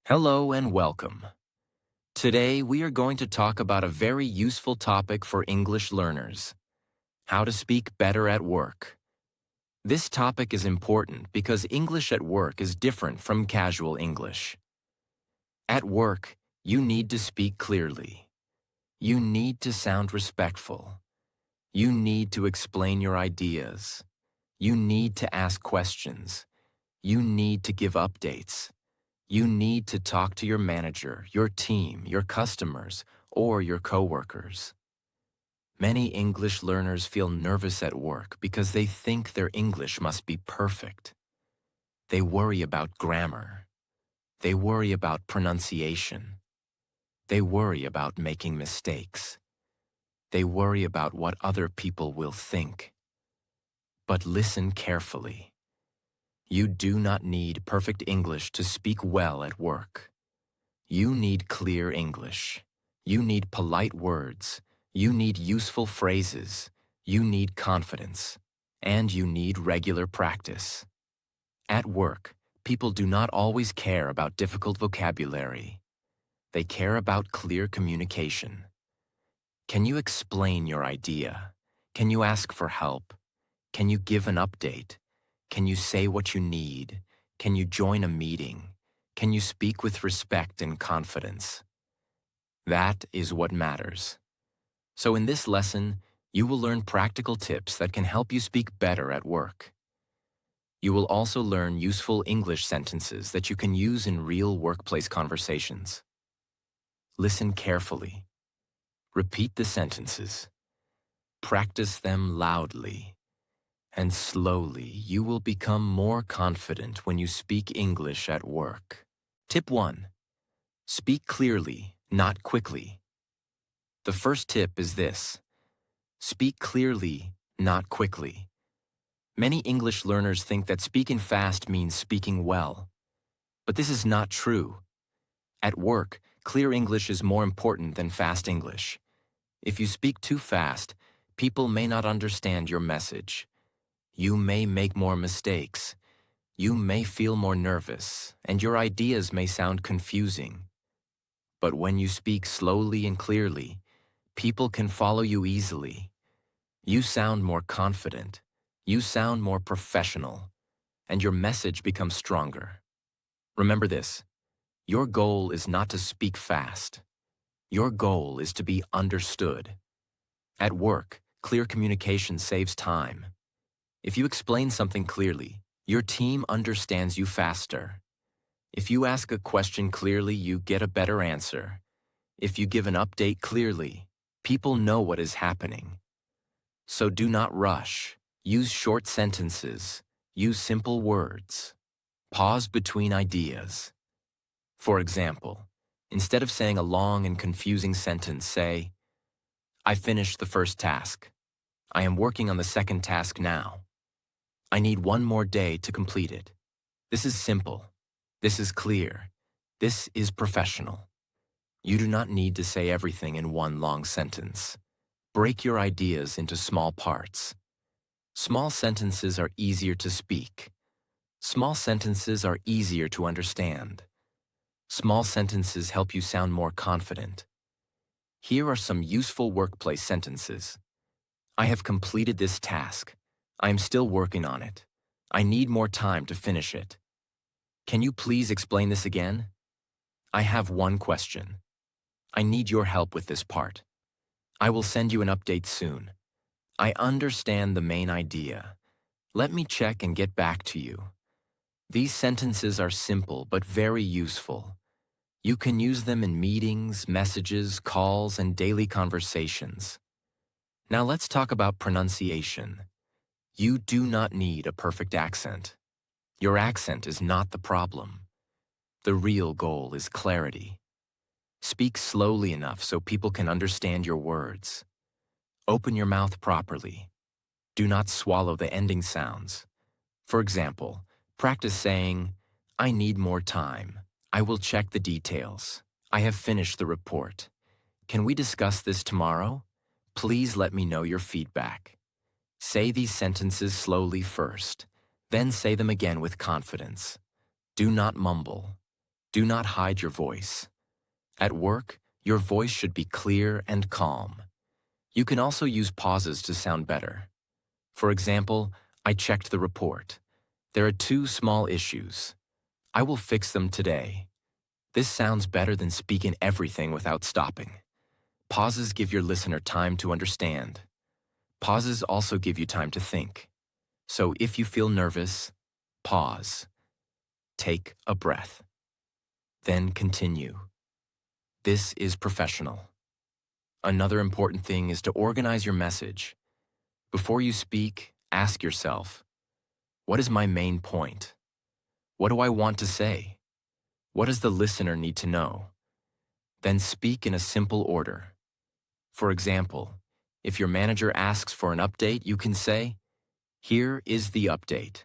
Hello and welcome. Today we are going to talk about a very useful topic for English learners: how to speak better at work. This topic is important because English at work is different from casual English. At work, you need to speak clearly. You need to sound respectful. You need to explain your ideas. You need to ask questions. You need to give updates. You need to talk to your manager, your team, your customers, or your coworkers. Many English learners feel nervous at work because they think their English must be perfect. They worry about grammar. They worry about pronunciation. They worry about making mistakes. They worry about what other people will think. But listen carefully. You do not need perfect English to speak well at work. You need clear English. You need polite words. You need useful phrases. You need confidence. And you need regular practice. At work, people do not always care about difficult vocabulary. They care about clear communication. Can you explain your idea? Can you ask for help? Can you give an update? Can you say what you need? Can you join a meeting? Can you speak with respect and confidence? That is what matters. So in this lesson, you will learn practical tips that can help you speak better at work. You will also learn useful English sentences that you can use in real workplace conversations. Listen carefully. Repeat the sentences. Practice them loudly. And slowly, you will become more confident when you speak English at work. Tip 1. Speak clearly, not quickly. The first tip is this: speak clearly, not quickly. Many English learners think that speaking fast means speaking well. But this is not true. At work, clear English is more important than fast English. If you speak too fast, people may not understand your message. You may make more mistakes. You may feel more nervous, and your ideas may sound confusing. But when you speak slowly and clearly, people can follow you easily. You sound more confident. You sound more professional, and your message becomes stronger. Remember this: your goal is not to speak fast. Your goal is to be understood. At work, clear communication saves time. If you explain something clearly, your team understands you faster. If you ask a question clearly, you get a better answer. If you give an update clearly, people know what is happening. So do not rush. Use short sentences. Use simple words. Pause between ideas. For example, instead of saying a long and confusing sentence, say, "I finished the first task. I am working on the second task now. I need one more day to complete it." This is simple. This is clear. This is professional. You do not need to say everything in one long sentence. Break your ideas into small parts. Small sentences are easier to speak. Small sentences are easier to understand. Small sentences help you sound more confident. Here are some useful workplace sentences. I have completed this task. I am still working on it. I need more time to finish it. Can you please explain this again? I have one question. I need your help with this part. I will send you an update soon. I understand the main idea. Let me check and get back to you. These sentences are simple but very useful. You can use them in meetings, messages, calls, and daily conversations. Now let's talk about pronunciation. You do not need a perfect accent. Your accent is not the problem. The real goal is clarity. Speak slowly enough so people can understand your words. Open your mouth properly. Do not swallow the ending sounds. For example, practice saying, "I need more time. I will check the details. I have finished the report. Can we discuss this tomorrow? Please let me know your feedback." Say these sentences slowly first, then say them again with confidence. Do not mumble. Do not hide your voice. At work, your voice should be clear and calm. You can also use pauses to sound better. For example, I checked the report. There are two small issues. I will fix them today. This sounds better than speaking everything without stopping. Pauses give your listener time to understand. Pauses also give you time to think. So if you feel nervous, pause. Take a breath. Then continue. This is professional. Another important thing is to organize your message. Before you speak, ask yourself, what is my main point? What do I want to say? What does the listener need to know? Then speak in a simple order. For example, if your manager asks for an update, you can say, here is the update.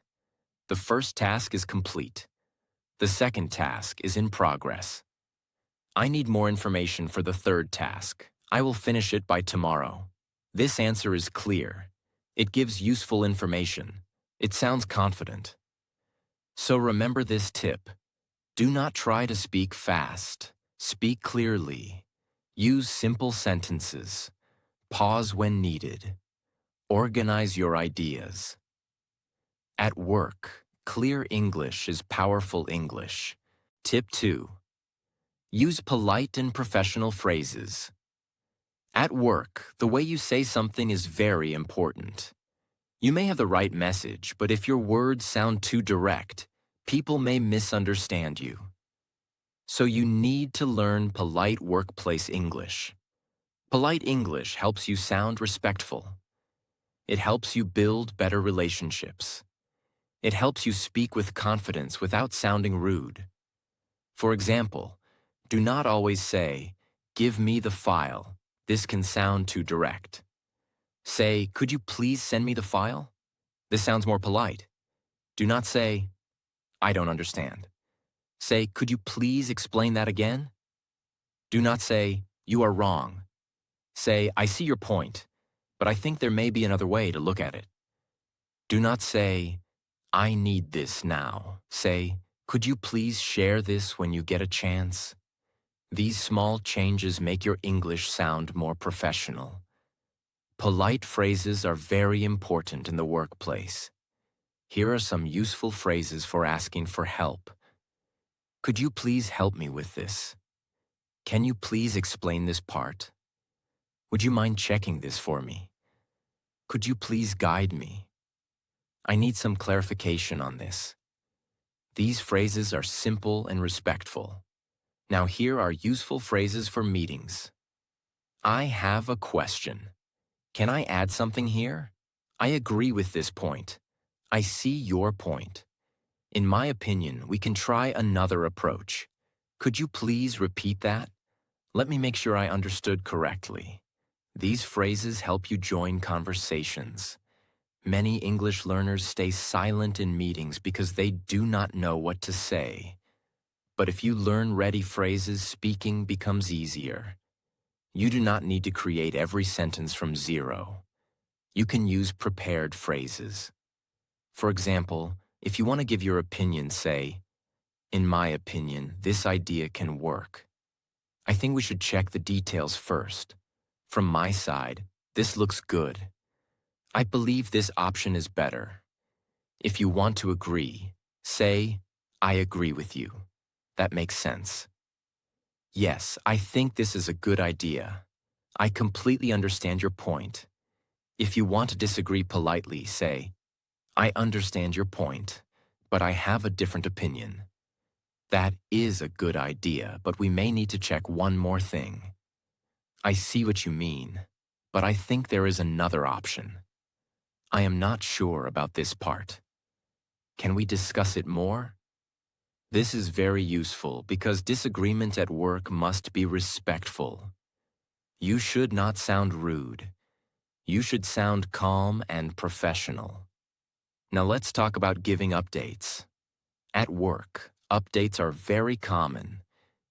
The first task is complete. The second task is in progress. I need more information for the third task. I will finish it by tomorrow. This answer is clear. It gives useful information. It sounds confident. So remember this tip. Do not try to speak fast. Speak clearly. Use simple sentences. Pause when needed. Organize your ideas. At work, clear English is powerful English. Tip 2. Use polite and professional phrases. At work, the way you say something is very important. You may have the right message, but if your words sound too direct, people may misunderstand you. So you need to learn polite workplace English. Polite English helps you sound respectful. It helps you build better relationships. It helps you speak with confidence without sounding rude. For example, do not always say, give me the file. This can sound too direct. Say, could you please send me the file? This sounds more polite. Do not say, I don't understand. Say, could you please explain that again? Do not say, you are wrong. Say, I see your point, but I think there may be another way to look at it. Do not say, I need this now. Say, could you please share this when you get a chance? These small changes make your English sound more professional. Polite phrases are very important in the workplace. Here are some useful phrases for asking for help. Could you please help me with this? Can you please explain this part? Would you mind checking this for me? Could you please guide me? I need some clarification on this. These phrases are simple and respectful. Now here are useful phrases for meetings. I have a question. Can I add something here? I agree with this point. I see your point. In my opinion, we can try another approach. Could you please repeat that? Let me make sure I understood correctly. These phrases help you join conversations. Many English learners stay silent in meetings because they do not know what to say. But if you learn ready phrases, speaking becomes easier. You do not need to create every sentence from zero. You can use prepared phrases. For example, if you want to give your opinion, say, in my opinion, this idea can work. I think we should check the details first. From my side, this looks good. I believe this option is better. If you want to agree, say, I agree with you. That makes sense. Yes, I think this is a good idea. I completely understand your point. If you want to disagree politely, say, I understand your point, but I have a different opinion. That is a good idea, but we may need to check one more thing. I see what you mean, but I think there is another option. I am not sure about this part. Can we discuss it more? This is very useful because disagreement at work must be respectful. You should not sound rude. You should sound calm and professional. Now let's talk about giving updates. At work, updates are very common.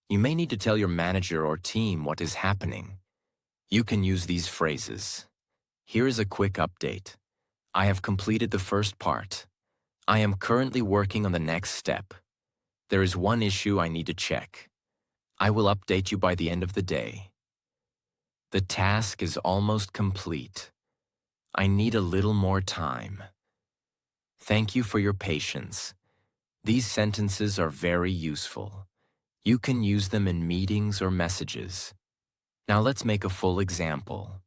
You may need to tell your manager or team what is happening. You can use these phrases. Here is a quick update. I have completed the first part. I am currently working on the next step. There is one issue I need to check. I will update you by the end of the day. The task is almost complete. I need a little more time. Thank you for your patience. These sentences are very useful. You can use them in meetings or messages. Now let's make a full example.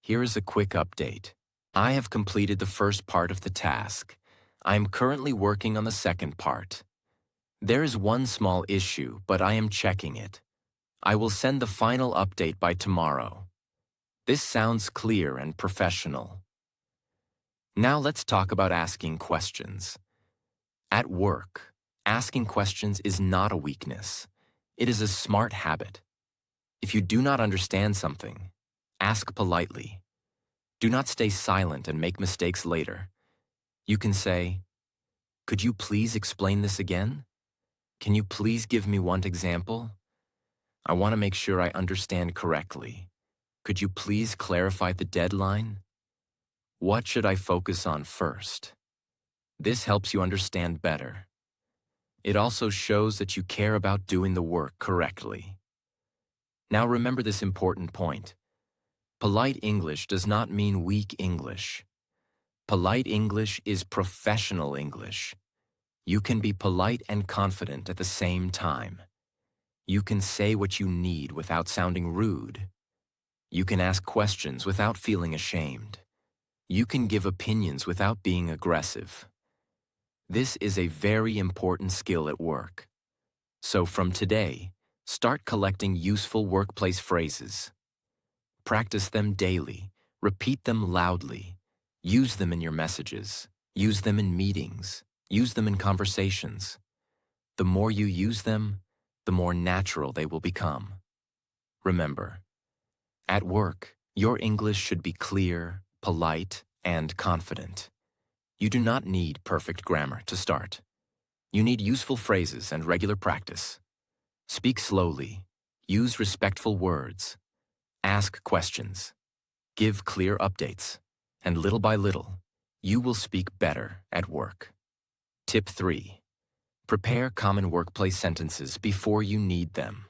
Here is a quick update. I have completed the first part of the task. I am currently working on the second part. There is one small issue, but I am checking it. I will send the final update by tomorrow. This sounds clear and professional. Now let's talk about asking questions. At work, asking questions is not a weakness. It is a smart habit. If you do not understand something, ask politely. Do not stay silent and make mistakes later. You can say, "Could you please explain this again? Can you please give me one example? I want to make sure I understand correctly. Could you please clarify the deadline? What should I focus on first?" This helps you understand better. It also shows that you care about doing the work correctly. Now remember this important point. Polite English does not mean weak English. Polite English is professional English. You can be polite and confident at the same time. You can say what you need without sounding rude. You can ask questions without feeling ashamed. You can give opinions without being aggressive. This is a very important skill at work. So from today, start collecting useful workplace phrases. Practice them daily. Repeat them loudly. Use them in your messages. Use them in meetings. Use them in conversations. The more you use them, the more natural they will become. Remember, at work, your English should be clear, polite, and confident. You do not need perfect grammar to start. You need useful phrases and regular practice. Speak slowly. Use respectful words. Ask questions. Give clear updates. And little by little, you will speak better at work. Tip 3. Prepare common workplace sentences before you need them.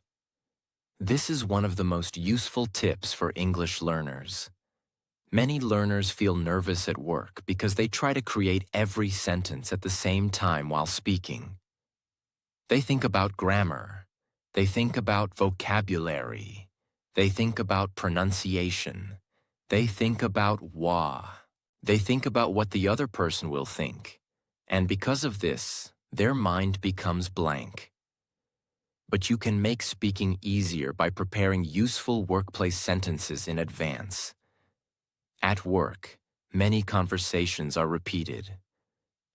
This is one of the most useful tips for English learners. Many learners feel nervous at work because they try to create every sentence at the same time while speaking. They think about grammar. They think about vocabulary. They think about pronunciation. They think about wa. They think about what the other person will think. And because of this, their mind becomes blank. But you can make speaking easier by preparing useful workplace sentences in advance. At work, many conversations are repeated.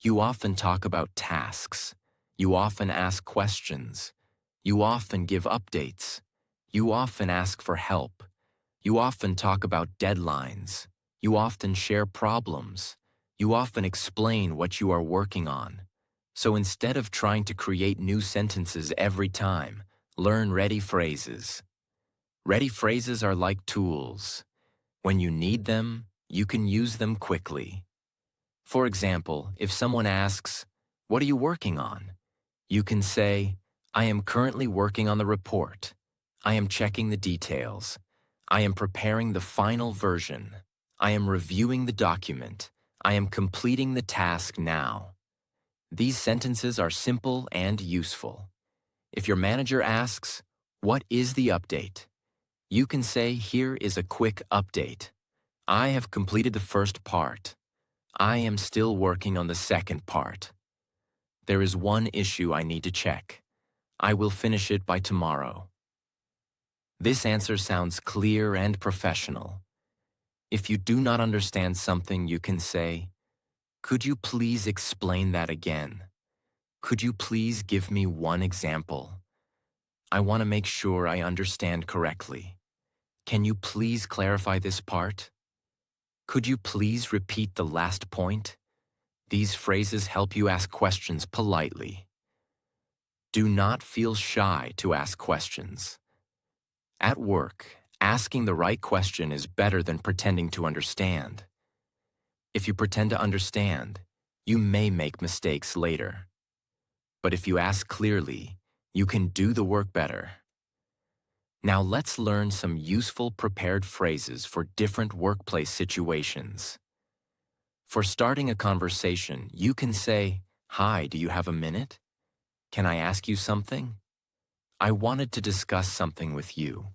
You often talk about tasks. You often ask questions. You often give updates. You often ask for help. You often talk about deadlines. You often share problems. You often explain what you are working on. So instead of trying to create new sentences every time, learn ready phrases. Ready phrases are like tools. When you need them, you can use them quickly. For example, if someone asks, "What are you working on?" you can say, "I am currently working on the report. I am checking the details. I am preparing the final version. I am reviewing the document. I am completing the task now." These sentences are simple and useful. If your manager asks, "What is the update?" you can say, "Here is a quick update. I have completed the first part. I am still working on the second part. There is one issue I need to check. I will finish it by tomorrow." This answer sounds clear and professional. If you do not understand something, you can say, "Could you please explain that again? Could you please give me one example? I want to make sure I understand correctly. Can you please clarify this part? Could you please repeat the last point?" These phrases help you ask questions politely. Do not feel shy to ask questions. At work, asking the right question is better than pretending to understand. If you pretend to understand, you may make mistakes later. But if you ask clearly, you can do the work better. Now let's learn some useful prepared phrases for different workplace situations. For starting a conversation, you can say, "Hi, do you have a minute? Can I ask you something? I wanted to discuss something with you.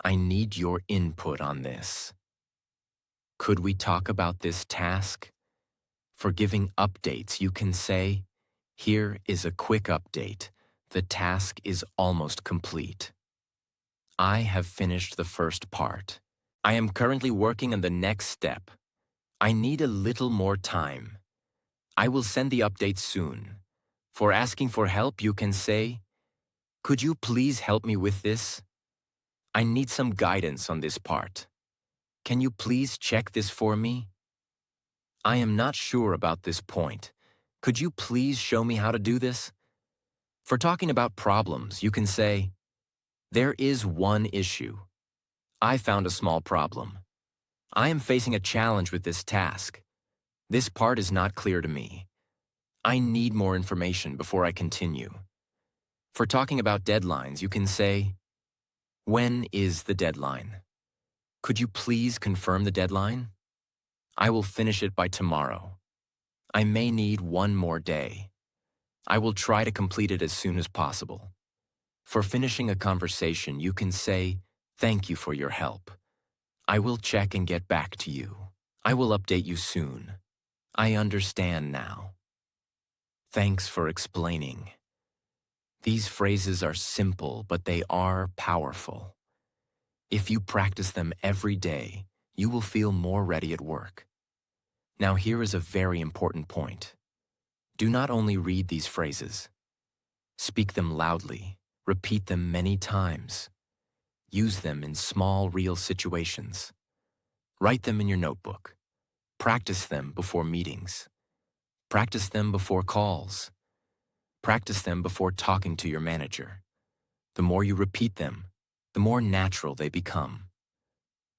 I need your input on this. Could we talk about this task?" For giving updates, you can say, "Here is a quick update. The task is almost complete. I have finished the first part. I am currently working on the next step. I need a little more time. I will send the update soon." For asking for help, you can say, "Could you please help me with this? I need some guidance on this part. Can you please check this for me? I am not sure about this point. Could you please show me how to do this?" For talking about problems, you can say, "There is one issue. I found a small problem. I am facing a challenge with this task. This part is not clear to me. I need more information before I continue." For talking about deadlines, you can say, "When is the deadline? Could you please confirm the deadline? I will finish it by tomorrow. I may need one more day. I will try to complete it as soon as possible." For finishing a conversation, you can say, "Thank you for your help. I will check and get back to you. I will update you soon. I understand now. Thanks for explaining." These phrases are simple, but they are powerful. If you practice them every day, you will feel more ready at work. Now here is a very important point. Do not only read these phrases. Speak them loudly. Repeat them many times. Use them in small, real situations. Write them in your notebook. Practice them before meetings. Practice them before calls. Practice them before talking to your manager. The more you repeat them, the more natural they become.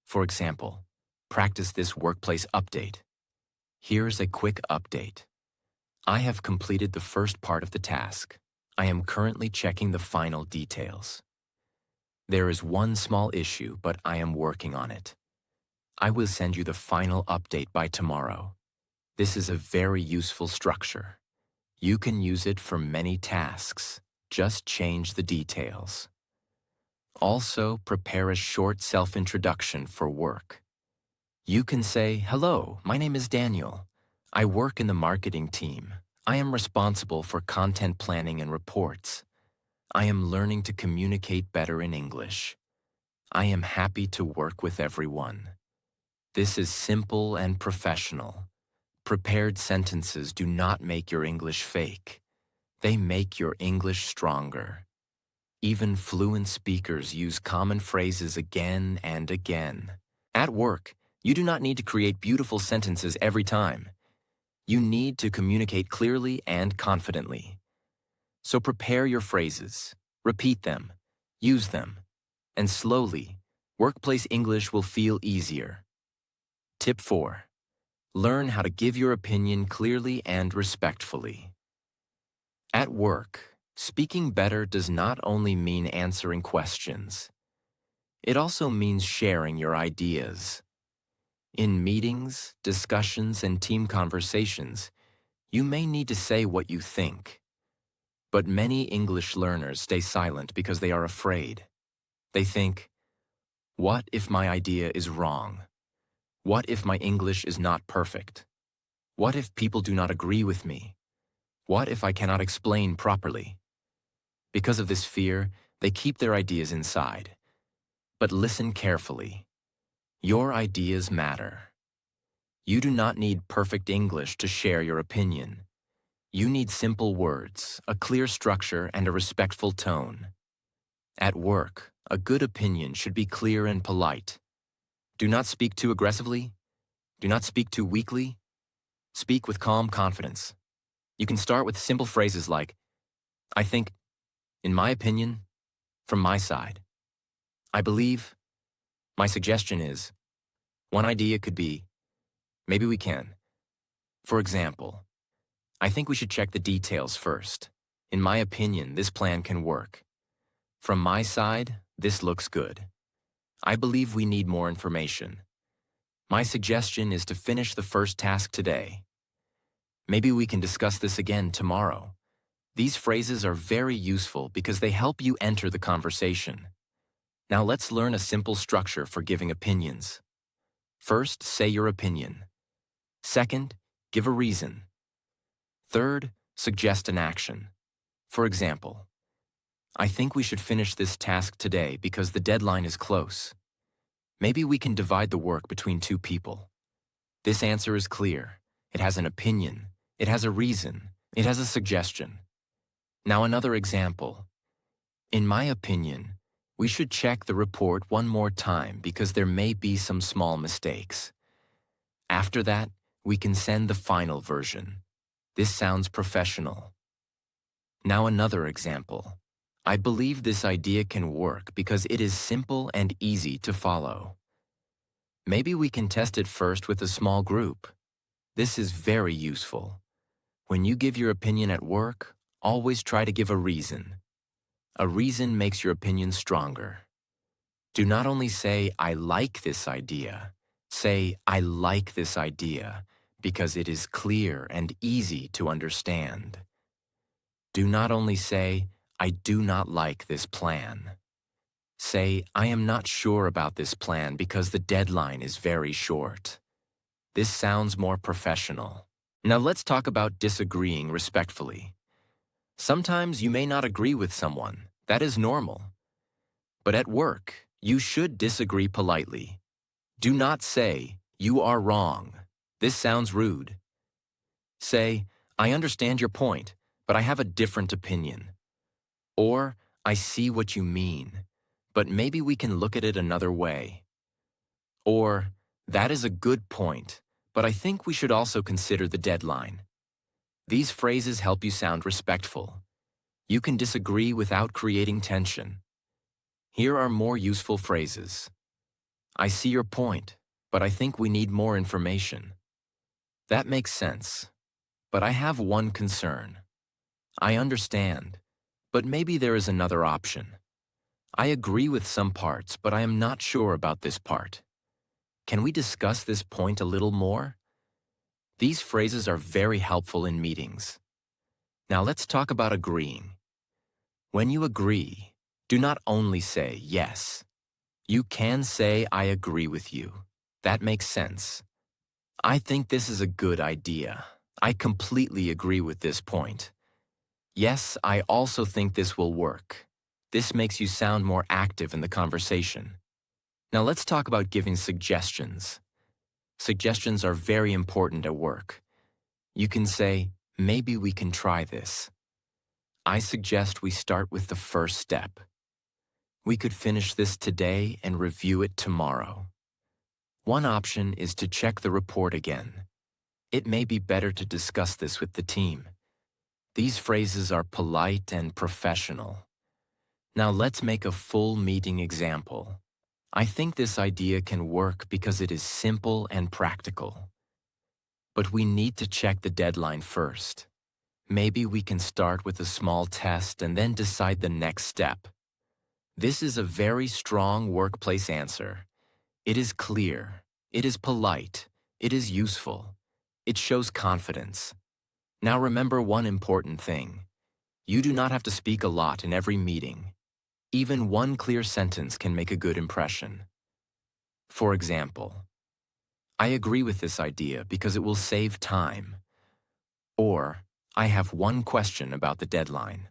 For example, practice this workplace update. Here's a quick update. I have completed the first part of the task. I am currently checking the final details. There is one small issue, but I am working on it. I will send you the final update by tomorrow. This is a very useful structure. You can use it for many tasks. Just change the details. Also, prepare a short self-introduction for work. You can say, "Hello, my name is Daniel. I work in the marketing team. I am responsible for content planning and reports. I am learning to communicate better in English. I am happy to work with everyone." This is simple and professional. Prepared sentences do not make your English fake. They make your English stronger. Even fluent speakers use common phrases again and again. At work, you do not need to create beautiful sentences every time. You need to communicate clearly and confidently. So prepare your phrases, repeat them, use them, and slowly, workplace English will feel easier. Tip 4. Learn how to give your opinion clearly and respectfully. At work, speaking better does not only mean answering questions. It also means sharing your ideas. In meetings, discussions, and team conversations, you may need to say what you think. But many English learners stay silent because they are afraid. They think, "What if my idea is wrong? What if my English is not perfect? What if people do not agree with me? What if I cannot explain properly?" Because of this fear, they keep their ideas inside. But listen carefully. Your ideas matter. You do not need perfect English to share your opinion. You need simple words, a clear structure, and a respectful tone. At work, a good opinion should be clear and polite. Do not speak too aggressively. Do not speak too weakly. Speak with calm confidence. You can start with simple phrases like, "I think," "in my opinion," "from my side," "I believe," "my suggestion is," "one idea could be," "maybe we can." For example, "I think we should check the details first. In my opinion, this plan can work. From my side, this looks good. I believe we need more information. My suggestion is to finish the first task today. Maybe we can discuss this again tomorrow. These phrases are very useful because they help you enter the conversation. Now let's learn a simple structure for giving opinions. First, say your opinion. Second, give a reason. Third, suggest an action. For example, I think we should finish this task today because the deadline is close. Maybe we can divide the work between two people. This answer is clear. It has an opinion. It has a reason. It has a suggestion. Now another example. In my opinion, we should check the report one more time because there may be some small mistakes. After that, we can send the final version. This sounds professional. Now another example. I believe this idea can work because it is simple and easy to follow. Maybe we can test it first with a small group. This is very useful. When you give your opinion at work, always try to give a reason. A reason makes your opinion stronger. Do not only say, I like this idea. Say, I like this idea because it is clear and easy to understand. Do not only say, I do not like this plan. Say, I am not sure about this plan because the deadline is very short. This sounds more professional. Now let's talk about disagreeing respectfully. Sometimes you may not agree with someone. That is normal. But at work, you should disagree politely. Do not say, you are wrong. This sounds rude. Say, I understand your point, but I have a different opinion. Or, I see what you mean, but maybe we can look at it another way. Or, that is a good point, but I think we should also consider the deadline. These phrases help you sound respectful. You can disagree without creating tension. Here are more useful phrases. I see your point, but I think we need more information. That makes sense, but I have one concern. I understand, but maybe there is another option. I agree with some parts, but I am not sure about this part. Can we discuss this point a little more? These phrases are very helpful in meetings. Now let's talk about agreeing. When you agree, do not only say yes. You can say, I agree with you. That makes sense. I think this is a good idea. I completely agree with this point. Yes, I also think this will work. This makes you sound more active in the conversation. Now let's talk about giving suggestions. Suggestions are very important at work. You can say, maybe we can try this. I suggest we start with the first step. We could finish this today and review it tomorrow. One option is to check the report again. It may be better to discuss this with the team. These phrases are polite and professional. Now let's make a full meeting example. I think this idea can work because it is simple and practical. But we need to check the deadline first. Maybe we can start with a small test and then decide the next step. This is a very strong workplace answer. It is clear, it is polite, it is useful. It shows confidence. Now remember one important thing. You do not have to speak a lot in every meeting. Even one clear sentence can make a good impression. For example, I agree with this idea because it will save time. Or, I have one question about the deadline.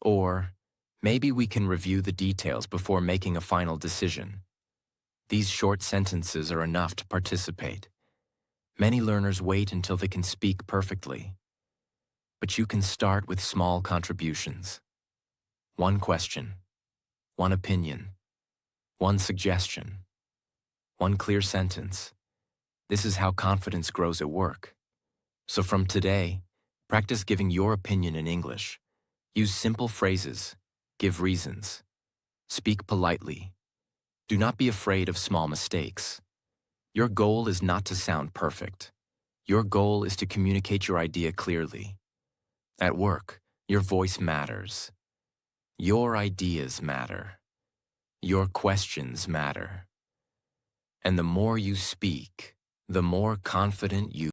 Or, maybe we can review the details before making a final decision. These short sentences are enough to participate. Many learners wait until they can speak perfectly. But you can start with small contributions. One question, one opinion, one suggestion, one clear sentence. This is how confidence grows at work. So from today, practice giving your opinion in English. Use simple phrases, give reasons, speak politely. Do not be afraid of small mistakes. Your goal is not to sound perfect. Your goal is to communicate your idea clearly. At work, Your voice matters. Your ideas matter. Your questions matter. And the more you speak, the more confident you